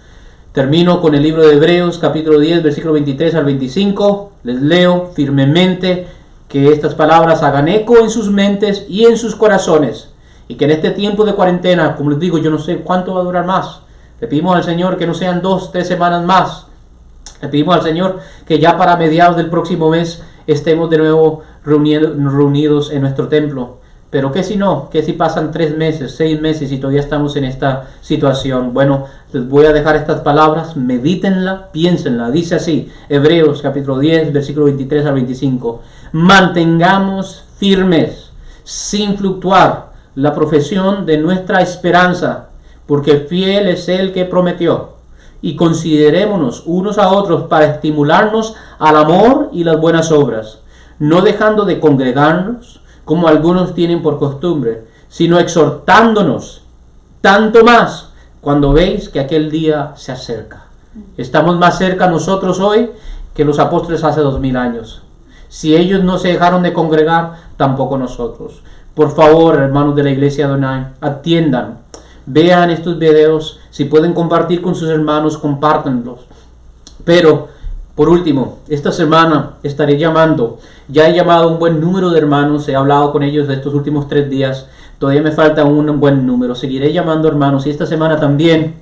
S1: Termino con el libro de Hebreos, capítulo 10, versículo 23 al 25. Les leo firmemente: que estas palabras hagan eco en sus mentes y en sus corazones, y que en este tiempo de cuarentena, como les digo, yo no sé cuánto va a durar más, Le pedimos al Señor que no sean 2, 3 semanas más. Le pedimos al Señor que ya para mediados del próximo mes estemos de nuevo reunidos en nuestro templo. Pero ¿qué si no? ¿Qué si pasan 3 meses, 6 meses y todavía estamos en esta situación? Bueno, les voy a dejar estas palabras, medítenla, piénsenla. Dice así, Hebreos capítulo 10, versículo 23 al 25. Mantengamos firmes, sin fluctuar, la profesión de nuestra esperanza, porque fiel es el que prometió. Y considerémonos unos a otros para estimularnos al amor y las buenas obras, no dejando de congregarnos, como algunos tienen por costumbre, sino exhortándonos, tanto más cuando veis que aquel día se acerca. Estamos más cerca nosotros hoy que los apóstoles hace 2000 años. Si ellos no se dejaron de congregar, tampoco nosotros. Por favor, hermanos de la iglesia de Adonai, atiendan, vean estos videos, si pueden compartir con sus hermanos, compártanlos. Pero, por último, esta semana estaré llamando, ya he llamado a un buen número de hermanos, he hablado con ellos de estos últimos 3 días, todavía me falta un buen número, seguiré llamando hermanos y esta semana también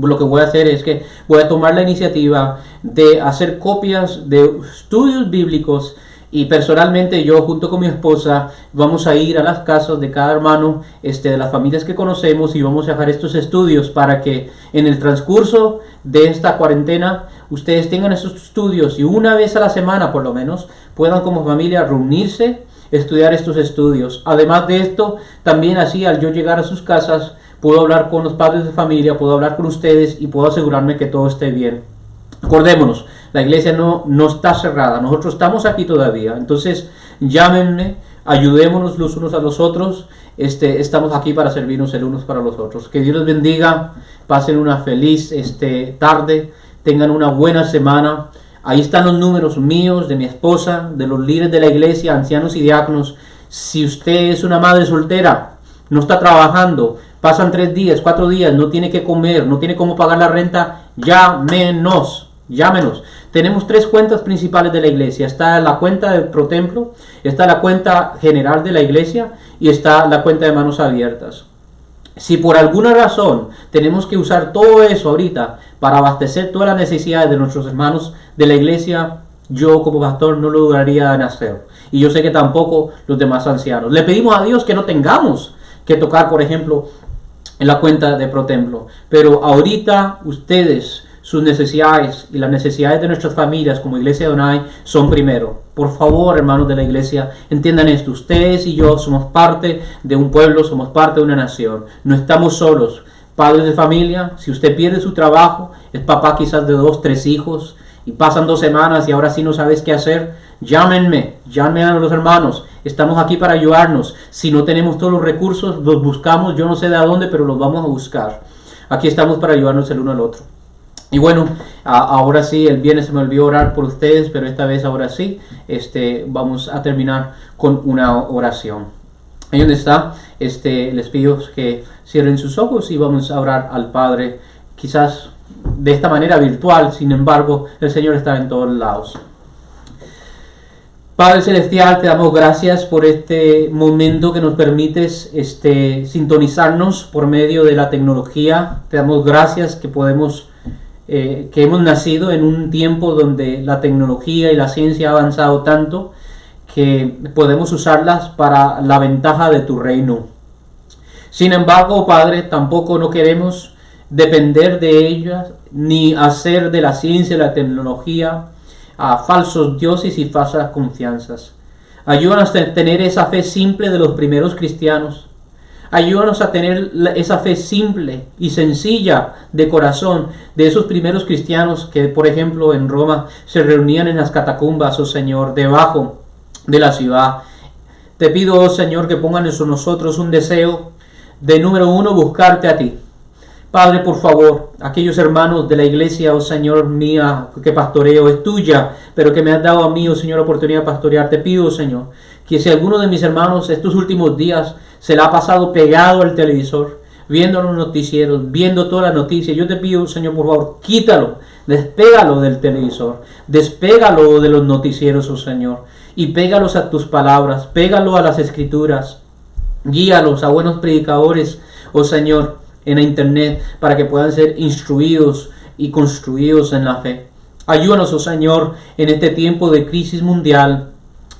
S1: lo que voy a hacer es que voy a tomar la iniciativa de hacer copias de estudios bíblicos y personalmente yo junto con mi esposa vamos a ir a las casas de cada hermano de las familias que conocemos y vamos a dejar estos estudios para que en el transcurso de esta cuarentena ustedes tengan esos estudios y una vez a la semana por lo menos puedan como familia reunirse, estudiar estos estudios. Además de esto, también así al yo llegar a sus casas puedo hablar con los padres de familia, puedo hablar con ustedes y puedo asegurarme que todo esté bien. Acordémonos, la iglesia no está cerrada, nosotros estamos aquí todavía, entonces llámenme, ayudémonos los unos a los otros, estamos aquí para servirnos el unos para los otros. Que Dios les bendiga, pasen una feliz tarde, tengan una buena semana. Ahí están los números míos, de mi esposa, de los líderes de la iglesia, ancianos y diáconos. Si usted es una madre soltera, no está trabajando, pasan 3 días, 4 días, no tiene que comer, no tiene cómo pagar la renta, llámenos. Tenemos 3 cuentas principales de la iglesia. Está la cuenta del ProTemplo, está la cuenta general de la iglesia y está la cuenta de manos abiertas. Si por alguna razón tenemos que usar todo eso ahorita para abastecer todas las necesidades de nuestros hermanos de la iglesia, yo como pastor no lo dudaría en hacer. Y yo sé que tampoco los demás ancianos. Le pedimos a Dios que no tengamos que tocar, por ejemplo, en la cuenta de ProTemplo. Pero ahorita ustedes, sus necesidades y las necesidades de nuestras familias como iglesia de Adonai son primero. Por favor, hermanos de la iglesia, entiendan esto. Ustedes y yo somos parte de un pueblo, somos parte de una nación. No estamos solos. Padres de familia, si usted pierde su trabajo, es papá quizás de 2, 3 hijos y pasan 2 semanas y ahora sí no sabes qué hacer, llamen a los hermanos. Estamos aquí para ayudarnos. Si no tenemos todos los recursos, los buscamos. Yo no sé de dónde, pero los vamos a buscar. Aquí estamos para ayudarnos el uno al otro. Y bueno, ahora sí, el viernes se me olvidó orar por ustedes, pero esta vez ahora sí, vamos a terminar con una oración. Ahí donde está, les pido que cierren sus ojos y vamos a orar al Padre, quizás de esta manera virtual, sin embargo, el Señor está en todos lados. Padre Celestial, te damos gracias por este momento que nos permites sintonizarnos por medio de la tecnología. Te damos gracias que que hemos nacido en un tiempo donde la tecnología y la ciencia ha avanzado tanto que podemos usarlas para la ventaja de tu reino. Sin embargo, Padre, tampoco no queremos depender de ellas ni hacer de la ciencia y la tecnología a falsos dioses y falsas confianzas. Ayúdanos a tener esa fe simple de los primeros cristianos. Ayúdanos a tener esa fe simple y sencilla de corazón de esos primeros cristianos que, por ejemplo, en Roma se reunían en las catacumbas, oh Señor, debajo de la ciudad. Te pido, oh Señor, que pongan en nosotros un deseo de, número 1, buscarte a ti. Padre, por favor, aquellos hermanos de la iglesia, oh Señor, mía, que pastoreo, es tuya, pero que me has dado a mí, oh Señor, la oportunidad de pastorear. Te pido, oh Señor, que si alguno de mis hermanos estos últimos días se la ha pasado pegado al televisor, viendo los noticieros, viendo todas las noticias, yo te pido, Señor, por favor, quítalo, despégalo del televisor, despégalo de los noticieros, oh Señor, y pégalos a tus palabras, pégalo a las escrituras, guíalos a buenos predicadores, oh Señor, en la internet para que puedan ser instruidos y construidos en la fe. Ayúdanos, oh Señor, en este tiempo de crisis mundial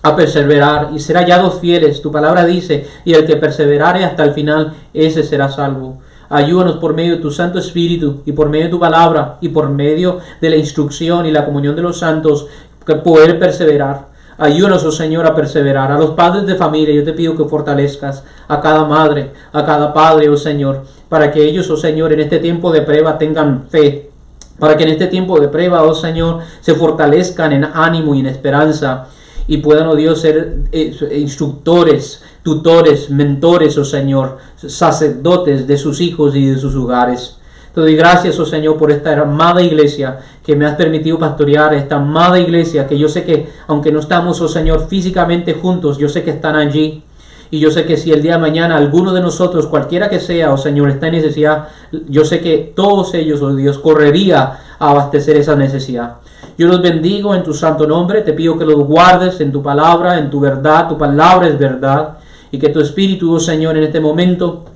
S1: a perseverar y ser hallados fieles. Tu palabra dice, y el que perseverare hasta el final, ese será salvo. Ayúdanos por medio de tu Santo Espíritu y por medio de tu palabra y por medio de la instrucción y la comunión de los santos, que poder perseverar. Ayúdanos, oh Señor, a perseverar. A los padres de familia, yo te pido que fortalezcas a cada madre, a cada padre, oh Señor, para que ellos, oh Señor, en este tiempo de prueba tengan fe. Para que en este tiempo de prueba, oh Señor, se fortalezcan en ánimo y en esperanza y puedan, oh Dios, ser instructores, tutores, mentores, oh Señor, sacerdotes de sus hijos y de sus hogares. Te doy gracias, oh Señor, por esta amada iglesia que me has permitido pastorear, esta amada iglesia que yo sé que, aunque no estamos, oh Señor, físicamente juntos, yo sé que están allí. Y yo sé que si el día de mañana alguno de nosotros, cualquiera que sea, oh Señor, está en necesidad, yo sé que todos ellos, oh Dios, correría a abastecer esa necesidad. Yo los bendigo en tu santo nombre, te pido que los guardes en tu palabra, en tu verdad, tu palabra es verdad, y que tu Espíritu, oh Señor, en este momento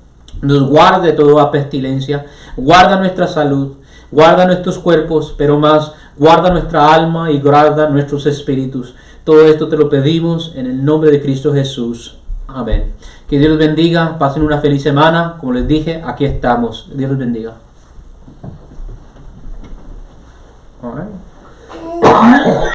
S1: nos guarde de toda pestilencia, guarda nuestra salud, guarda nuestros cuerpos, pero más, guarda nuestra alma y guarda nuestros espíritus. Todo esto te lo pedimos en el nombre de Cristo Jesús. Amén. Que Dios los bendiga, pasen una feliz semana. Como les dije, aquí estamos. Dios los bendiga. All right.